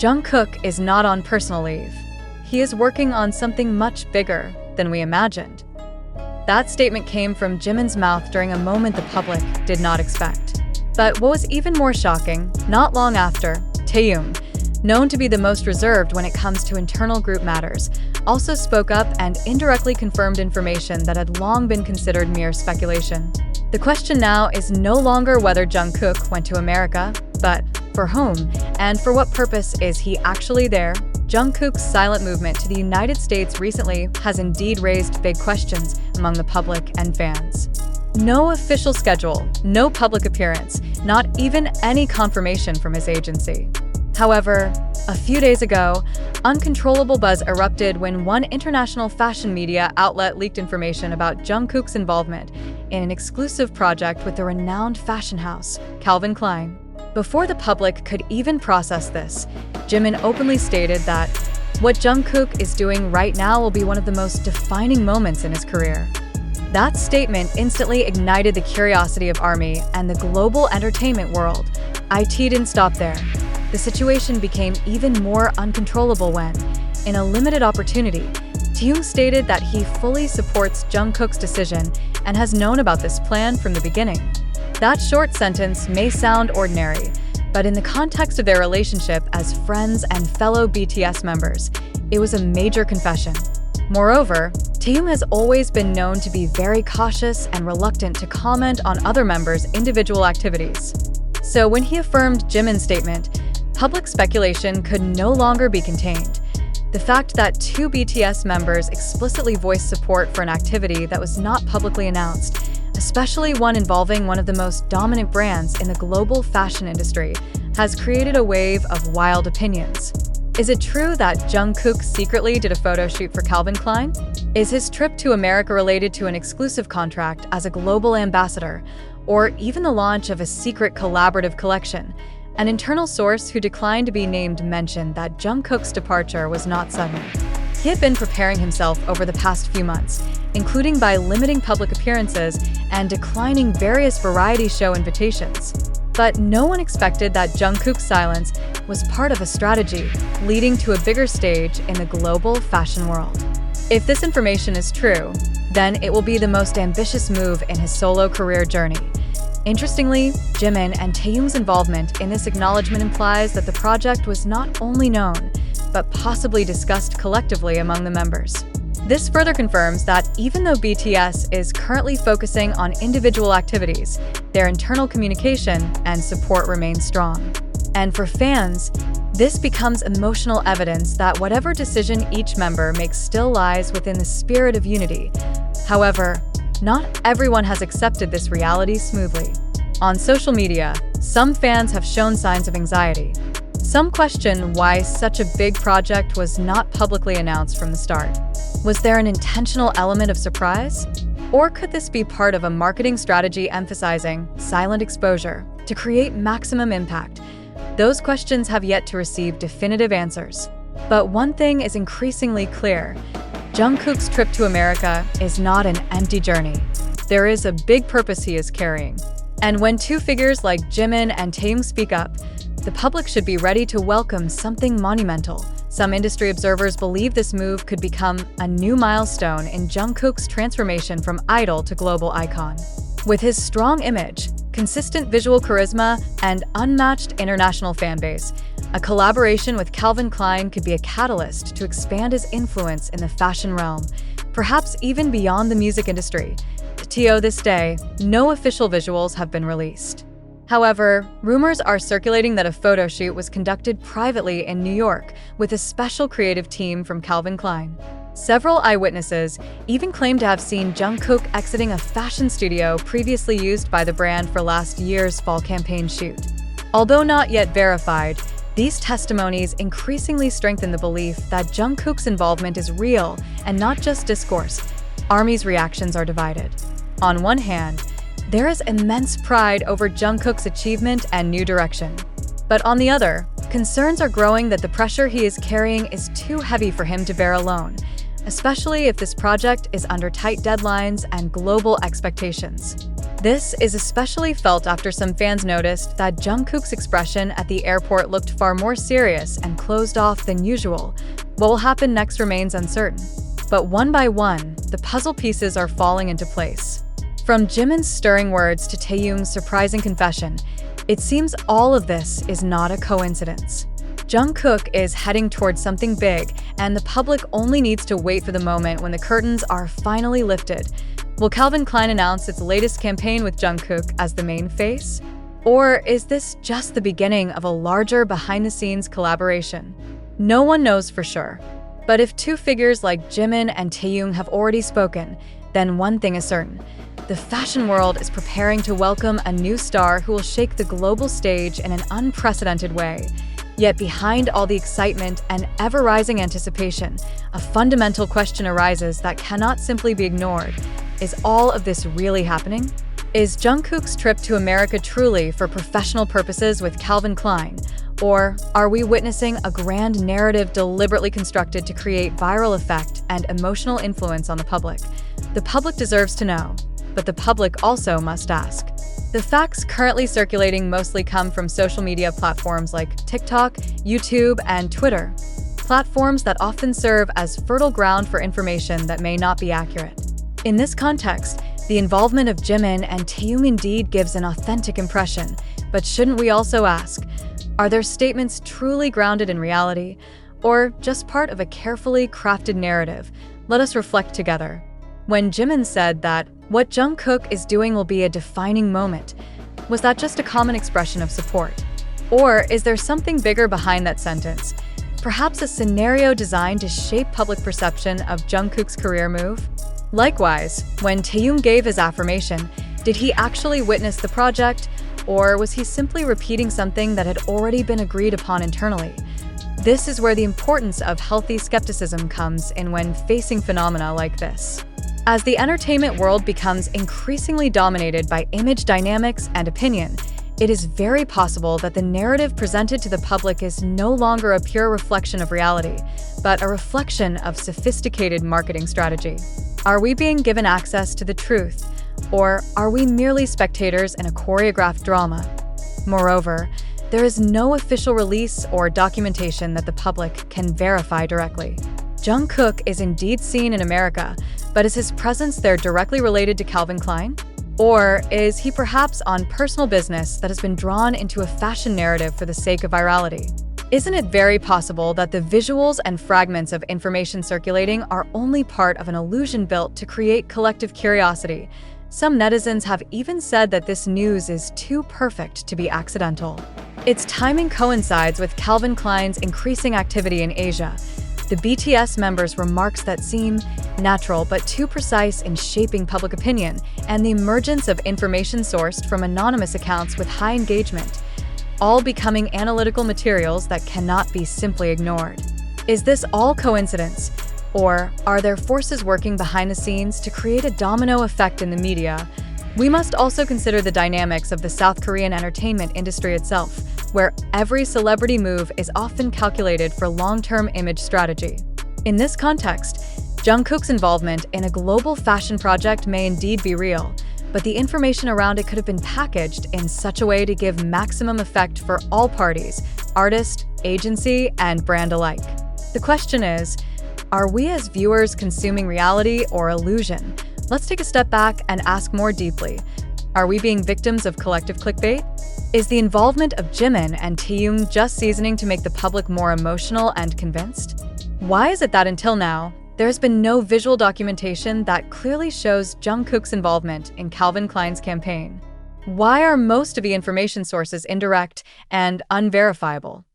Jungkook is not on personal leave. He is working on something much bigger than we imagined. That statement came from Jimin's mouth during a moment the public did not expect. But what was even more shocking, not long after, Taehyung, known to be the most reserved when it comes to internal group matters, also spoke up and indirectly confirmed information that had long been considered mere speculation. The question now is no longer whether Jungkook went to America, but for whom, and for what purpose is he actually there? Jungkook's silent movement to the United States recently has indeed raised big questions among the public and fans. No official schedule, no public appearance, not even any confirmation from his agency. However, a few days ago, uncontrollable buzz erupted when one international fashion media outlet leaked information about Jungkook's involvement in an exclusive project with the renowned fashion house, Calvin Klein. Before the public could even process this, Jimin openly stated that what Jungkook is doing right now will be one of the most defining moments in his career. That statement instantly ignited the curiosity of ARMY and the global entertainment world. IT didn't stop there. The situation became even more uncontrollable when, in a limited opportunity, Taehyung stated that he fully supports Jungkook's decision and has known about this plan from the beginning. That short sentence may sound ordinary, but in the context of their relationship as friends and fellow BTS members, it was a major confession. Moreover, Taehyung has always been known to be very cautious and reluctant to comment on other members' individual activities. So when he affirmed Jimin's statement, public speculation could no longer be contained. The fact that two BTS members explicitly voiced support for an activity that was not publicly announced, especially one involving one of the most dominant brands in the global fashion industry, has created a wave of wild opinions. Is it true that Jungkook secretly did a photo shoot for Calvin Klein? Is his trip to America related to an exclusive contract as a global ambassador, or even the launch of a secret collaborative collection? An internal source who declined to be named mentioned that Jungkook's departure was not sudden. He had been preparing himself over the past few months, including by limiting public appearances and declining various variety show invitations. But no one expected that Jungkook's silence was part of a strategy leading to a bigger stage in the global fashion world. If this information is true, then it will be the most ambitious move in his solo career journey. Interestingly, Jimin and Taehyung's involvement in this acknowledgement implies that the project was not only known, but possibly discussed collectively among the members. This further confirms that even though BTS is currently focusing on individual activities, their internal communication and support remain strong. And for fans, this becomes emotional evidence that whatever decision each member makes still lies within the spirit of unity. However, not everyone has accepted this reality smoothly. On social media, some fans have shown signs of anxiety. Some question why such a big project was not publicly announced from the start. Was there an intentional element of surprise? Or could this be part of a marketing strategy emphasizing silent exposure to create maximum impact? Those questions have yet to receive definitive answers. But one thing is increasingly clear. Jungkook's trip to America is not an empty journey. There is a big purpose he is carrying. And when two figures like Jimin and Taehyung speak up, the public should be ready to welcome something monumental. Some industry observers believe this move could become a new milestone in Jungkook's transformation from idol to global icon. With his strong image, consistent visual charisma, and unmatched international fanbase, a collaboration with Calvin Klein could be a catalyst to expand his influence in the fashion realm, perhaps even beyond the music industry. To this day, no official visuals have been released. However, rumors are circulating that a photo shoot was conducted privately in New York with a special creative team from Calvin Klein. Several eyewitnesses even claim to have seen Jungkook exiting a fashion studio previously used by the brand for last year's fall campaign shoot. Although not yet verified, these testimonies increasingly strengthen the belief that Jungkook's involvement is real and not just discourse. ARMY's reactions are divided. On one hand, there is immense pride over Jungkook's achievement and new direction. But on the other, concerns are growing that the pressure he is carrying is too heavy for him to bear alone, especially if this project is under tight deadlines and global expectations. This is especially felt after some fans noticed that Jungkook's expression at the airport looked far more serious and closed off than usual. What will happen next remains uncertain. But one by one, the puzzle pieces are falling into place. From Jimin's stirring words to Taehyung's surprising confession, it seems all of this is not a coincidence. Jungkook is heading towards something big, and the public only needs to wait for the moment when the curtains are finally lifted. Will Calvin Klein announce its latest campaign with Jungkook as the main face? Or is this just the beginning of a larger behind-the-scenes collaboration? No one knows for sure. But if two figures like Jimin and Taehyung have already spoken, then one thing is certain. The fashion world is preparing to welcome a new star who will shake the global stage in an unprecedented way. Yet behind all the excitement and ever-rising anticipation, a fundamental question arises that cannot simply be ignored. Is all of this really happening? Is Jungkook's trip to America truly for professional purposes with Calvin Klein? Or are we witnessing a grand narrative deliberately constructed to create viral effect and emotional influence on the public? The public deserves to know, but the public also must ask. The facts currently circulating mostly come from social media platforms like TikTok, YouTube, and Twitter, platforms that often serve as fertile ground for information that may not be accurate. In this context, the involvement of Jimin and Taehyung indeed gives an authentic impression, but shouldn't we also ask, are their statements truly grounded in reality, or just part of a carefully crafted narrative? Let us reflect together. When Jimin said that what Jungkook is doing will be a defining moment, was that just a common expression of support? Or is there something bigger behind that sentence? Perhaps a scenario designed to shape public perception of Jungkook's career move? Likewise, when Taehyung gave his affirmation, did he actually witness the project, or was he simply repeating something that had already been agreed upon internally? This is where the importance of healthy skepticism comes in when facing phenomena like this. As the entertainment world becomes increasingly dominated by image dynamics and opinion, it is very possible that the narrative presented to the public is no longer a pure reflection of reality, but a reflection of sophisticated marketing strategy. Are we being given access to the truth, or are we merely spectators in a choreographed drama? Moreover, there is no official release or documentation that the public can verify directly. Jungkook is indeed seen in America, but is his presence there directly related to Calvin Klein? Or is he perhaps on personal business that has been drawn into a fashion narrative for the sake of virality? Isn't it very possible that the visuals and fragments of information circulating are only part of an illusion built to create collective curiosity? Some netizens have even said that this news is too perfect to be accidental. Its timing coincides with Calvin Klein's increasing activity in Asia, the BTS members' remarks that seem natural but too precise in shaping public opinion, and the emergence of information sourced from anonymous accounts with high engagement, all becoming analytical materials that cannot be simply ignored. Is this all coincidence? Or are there forces working behind the scenes to create a domino effect in the media? We must also consider the dynamics of the South Korean entertainment industry itself, where every celebrity move is often calculated for long-term image strategy. In this context, Jungkook's involvement in a global fashion project may indeed be real, but the information around it could have been packaged in such a way to give maximum effect for all parties, artist, agency, and brand alike. The question is, are we as viewers consuming reality or illusion? Let's take a step back and ask more deeply. Are we being victims of collective clickbait? Is the involvement of Jimin and Taehyung just seasoning to make the public more emotional and convinced? Why is it that until now, there has been no visual documentation that clearly shows Jungkook's involvement in Calvin Klein's campaign? Why are most of the information sources indirect and unverifiable?